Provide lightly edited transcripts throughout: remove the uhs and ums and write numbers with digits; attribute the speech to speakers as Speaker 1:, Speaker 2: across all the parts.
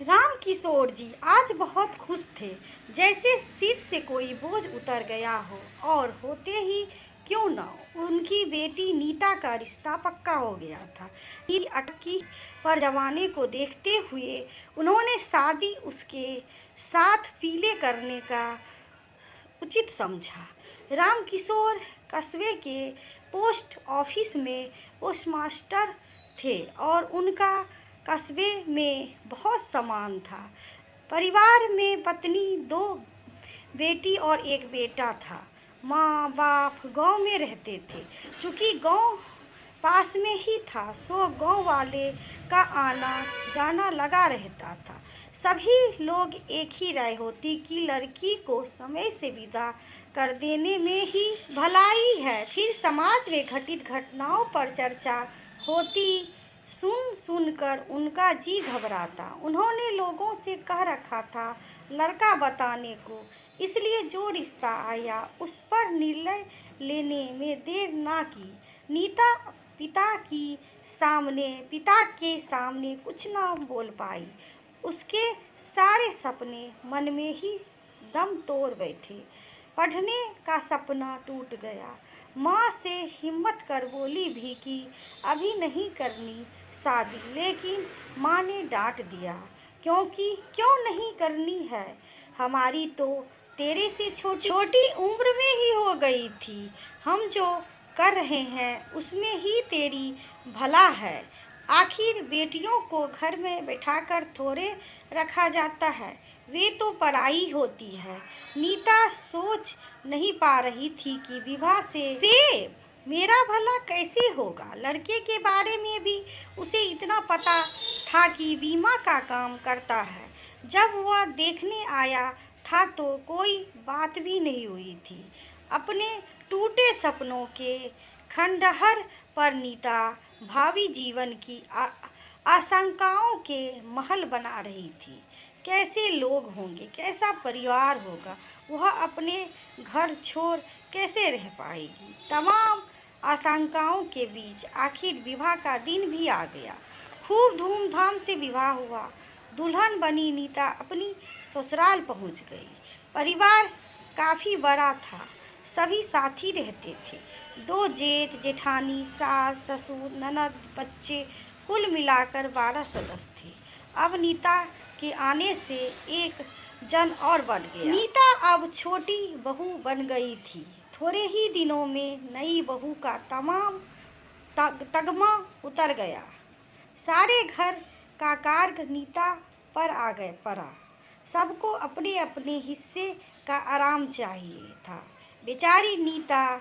Speaker 1: राम किशोर जी आज बहुत खुश थे, जैसे सिर से कोई बोझ उतर गया हो। और होते ही क्यों ना, उनकी बेटी नीता का रिश्ता पक्का हो गया था। नीति अटकी पर जमाने को देखते हुए उन्होंने शादी उसके साथ पीले करने का उचित समझा। राम किशोर कस्बे के पोस्ट ऑफिस में पोस्टमास्टर थे और उनका कस्बे में बहुत सम्मान था। परिवार में पत्नी, दो बेटी और एक बेटा था। माँ बाप गांव में रहते थे। चूँकि गांव पास में ही था, सो गांव वाले का आना जाना लगा रहता था। सभी लोग एक ही राय होती कि लड़की को समय से विदा कर देने में ही भलाई है। फिर समाज में घटित घटनाओं पर चर्चा होती। सुन सुनकर उनका जी घबराता। उन्होंने लोगों से कह रखा था लड़का बताने को, इसलिए जो रिश्ता आया उस पर निर्णय लेने में देर ना की। नीता पिता के सामने कुछ ना बोल पाई। उसके सारे सपने मन में ही दम तोड़ बैठे। पढ़ने का सपना टूट गया। माँ से हिम्मत कर बोली भी कि अभी नहीं करनी शादी, लेकिन माँ ने डांट दिया, क्यों नहीं करनी है, हमारी तो तेरे से छोटी उम्र में ही हो गई थी। हम जो कर रहे हैं उसमें ही तेरी भला है। आखिर बेटियों को घर में बैठाकर थोड़े रखा जाता है, वे तो पराई होती है। नीता सोच नहीं पा रही थी कि विवाह से मेरा भला कैसे होगा। लड़के के बारे में भी उसे इतना पता था कि बीमा का काम करता है। जब वह देखने आया था तो कोई बात भी नहीं हुई थी। अपने टूटे सपनों के खंडहर पर नीता भावी जीवन की आशंकाओं के महल बना रही थी। कैसे लोग होंगे, कैसा परिवार होगा, वह अपने घर छोड़ कैसे रह पाएगी। तमाम आशंकाओं के बीच आखिर विवाह का दिन भी आ गया। खूब धूमधाम से विवाह हुआ। दुल्हन बनी नीता अपनी ससुराल पहुंच गई। परिवार काफ़ी बड़ा था, सभी साथी रहते थे। दो जेठ जेठानी, सास ससुर, ननद, बच्चे, कुल मिलाकर 12 सदस्य थे। अब नीता के आने से एक जन और बढ़ गया। नीता अब छोटी बहू बन गई थी। थोड़े ही दिनों में नई बहू का तमाम तगमा उतर गया। सारे घर का कार्य नीता पर पड़ा। सबको अपने अपने हिस्से का आराम चाहिए था। बेचारी नीता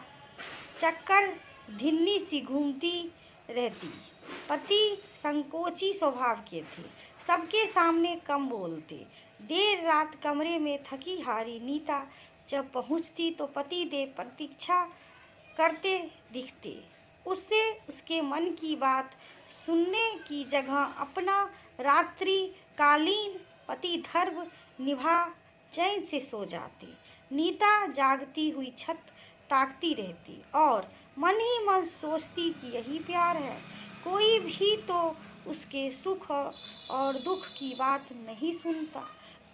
Speaker 1: चक्कर धिन्नी सी घूमती रहती। पति संकोची स्वभाव के थे, सबके सामने कम बोलते। देर रात कमरे में थकी हारी नीता जब पहुंचती तो पति देव प्रतीक्षा करते दिखते। उससे उसके मन की बात सुनने की जगह अपना रात्रिकालीन पति धर्म निभा चैन से सो जाते। नीता जागती हुई छत ताकती रहती और मन ही मन सोचती कि यही प्यार है। कोई भी तो उसके सुख और दुख की बात नहीं सुनता।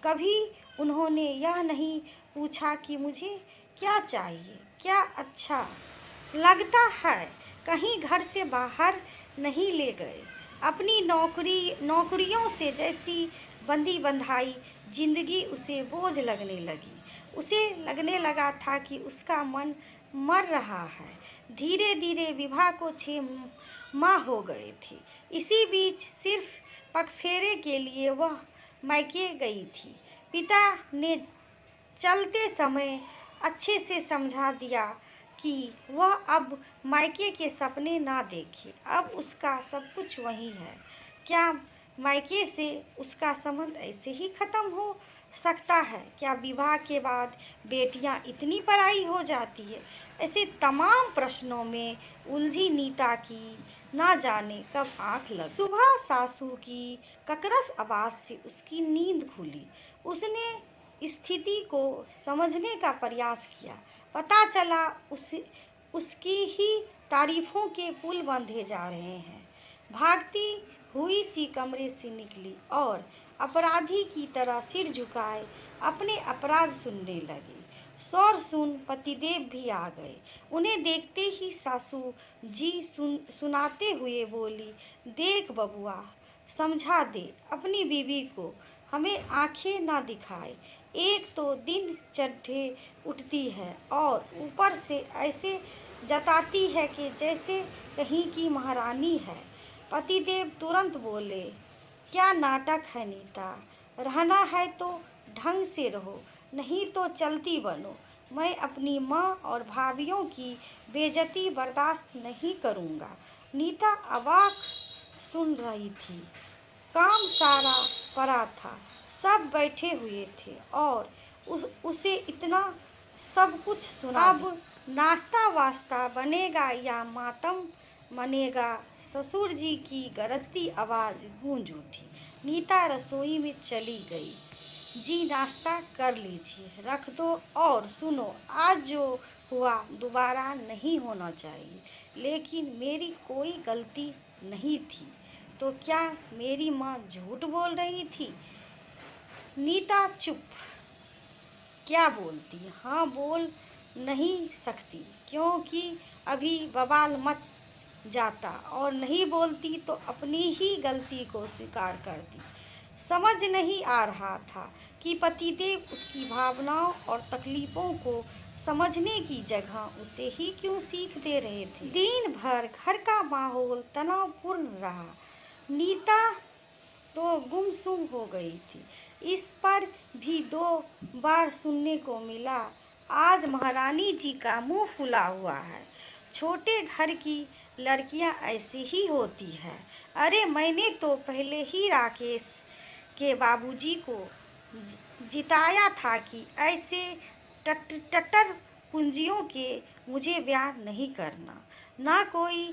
Speaker 1: कभी उन्होंने यह नहीं पूछा कि मुझे क्या चाहिए, क्या अच्छा लगता है। कहीं घर से बाहर नहीं ले गए। अपनी नौकरियों से जैसी बंधी बंधाई जिंदगी उसे बोझ लगने लगी। उसे लगने लगा था कि उसका मन मर रहा है। धीरे धीरे विवाह को 6 माह हो गए थे। इसी बीच सिर्फ पगफेरे के लिए वह मायके गई थी। पिता ने चलते समय अच्छे से समझा दिया कि वह अब मायके के सपने ना देखे। अब उसका सब कुछ वही है। क्या मायके से उसका संबंध ऐसे ही खत्म हो सकता है? क्या विवाह के बाद बेटियां इतनी पराई हो जाती है? ऐसे तमाम प्रश्नों में उलझी नीता की ना जाने कब आंख लग। सुबह सासू की ककरस आवाज़ से उसकी नींद खुली। उसने स्थिति को समझने का प्रयास किया। पता चला उसकी ही तारीफों के पुल बंधे जा रहे हैं। भागती हुई सी कमरे से निकली और अपराधी की तरह सिर झुकाए अपने अपराध सुनने लगी। शोर सुन पतिदेव भी आ गए। उन्हें देखते ही सासू जी सुनाते हुए बोली, देख बबुआ, समझा दे अपनी बीवी को, हमें आंखें ना दिखाए। एक तो दिन चढ़े उठती है और ऊपर से ऐसे जताती है कि जैसे कहीं की महारानी है। पतिदेव तुरंत बोले, क्या नाटक है नीता, रहना है तो ढंग से रहो, नहीं तो चलती बनो। मैं अपनी माँ और भाभियों की बेइज्जती बर्दाश्त नहीं करूँगा। नीता अवाक सुन रही थी। काम सारा पड़ा था, सब बैठे हुए थे और उसे इतना सब कुछ सुना। अब नाश्ता वास्ता बनेगा या मातम मनेगा? ससुर जी की गरजती आवाज़ गूंज उठी। नीता रसोई में चली गई। जी नाश्ता कर लीजिए, रख दो और सुनो, आज जो हुआ दोबारा नहीं होना चाहिए। लेकिन मेरी कोई गलती नहीं थी, तो क्या मेरी माँ झूठ बोल रही थी? नीता चुप। क्या बोलती? हाँ, बोल नहीं सकती क्योंकि अभी बवाल मच जाता, और नहीं बोलती तो अपनी ही गलती को स्वीकार करती। समझ नहीं आ रहा था कि पतिदेव उसकी भावनाओं और तकलीफ़ों को समझने की जगह उसे ही क्यों सीख दे रहे थे। दिन भर घर का माहौल तनावपूर्ण रहा। नीता तो गुमसुम हो गई थी। इस पर भी 2 बार सुनने को मिला, आज महारानी जी का मुंह फुला हुआ है। छोटे घर की लड़कियां ऐसी ही होती है। अरे मैंने तो पहले ही राकेश के बाबूजी को जिताया था कि ऐसे टट्टर पूंजियों के मुझे ब्याह नहीं करना। ना कोई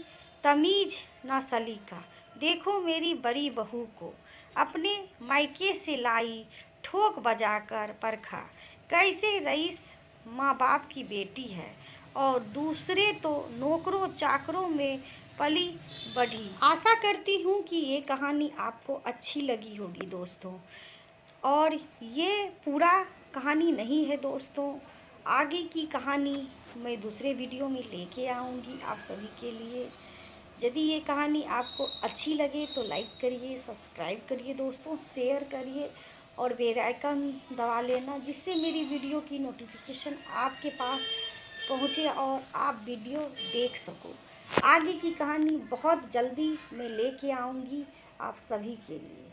Speaker 1: तमीज़ ना सलीका। देखो मेरी बड़ी बहू को अपने मायके से लाई, ठोक बजाकर परखा, कैसे रईस माँ बाप की बेटी है, और दूसरे तो नौकरों चाकरों में पली बढ़ी। आशा करती हूँ कि ये कहानी आपको अच्छी लगी होगी दोस्तों। और ये पूरा कहानी नहीं है दोस्तों, आगे की कहानी मैं दूसरे वीडियो में लेके आऊँगी आप सभी के लिए। यदि ये कहानी आपको अच्छी लगे तो लाइक करिए, सब्सक्राइब करिए दोस्तों, शेयर करिए और बेल आइकन दबा लेना, जिससे मेरी वीडियो की नोटिफिकेशन आपके पास पहुँचे और आप वीडियो देख सको। आगे की कहानी बहुत जल्दी मैं लेके आऊँगी आप सभी के लिए।